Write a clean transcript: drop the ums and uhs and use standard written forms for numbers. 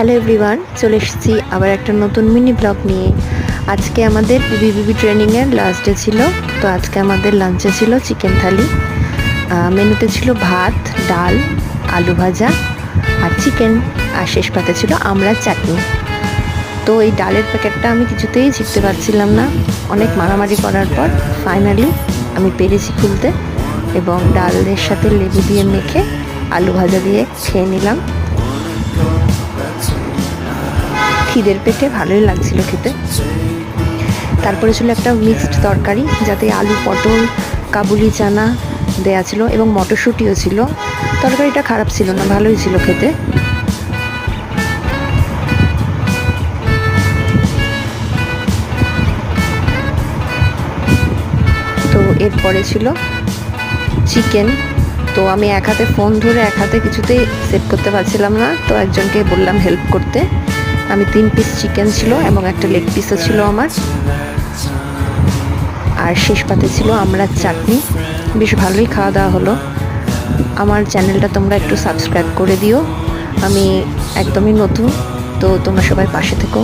Hello everyone, চলে এসেছি আবার একটা নতুন মিনি ব্লগ নিয়ে। আজকে আমাদের বিবিবি ট্রেনিংয়ের লাস্ট ডে ছিল, তো আজকে আমাদের লাঞ্চে ছিল চিকেন থালি। মেনুতে ছিল ভাত, ডাল, আলু ভাজা আর চিকেন, আর শেষ পাতে ছিল আমড়ার চাটনি। তো এই ডালের প্যাকেটটা আমি কিছুতেই শিখতে পারছিলাম না। অনেক মারামারি করার পর ফাইনালি আমি পেরেছি খুলতে, এবং ডালের সাথে লেবু দিয়ে মেখে আলু ভাজা দিয়ে খেয়ে নিলাম। খিদের পেটে ভালোই লাগছিল খেতে। তারপরে ছিল একটা মিক্সড তরকারি, যাতে আলু, পটল, কাবুলি চানা দেয়া ছিল এবং মটরশুঁটিও ছিল। তরকারিটা খারাপ ছিল না, ভালোই ছিল খেতে। তো এরপরে ছিল চিকেন। তো আমি এক হাতে ফোন ধরে এক হাতে কিছুতেই সেট করতে পারছিলাম না, তো একজনকে বললাম হেল্প করতে। আমি 3 পিস চিকেন ছিল এবং একটা লেগ পিসও ছিল আমার। আর শেষ পাতে ছিল আমড়ার চাটনি। বেশ ভালোই খাওয়া দাওয়া হলো। আমার চ্যানেলটা তোমরা একটু সাবস্ক্রাইব করে দিও, আমি একদমই নতুন, তো তোমরা সবাই পাশে থেকো।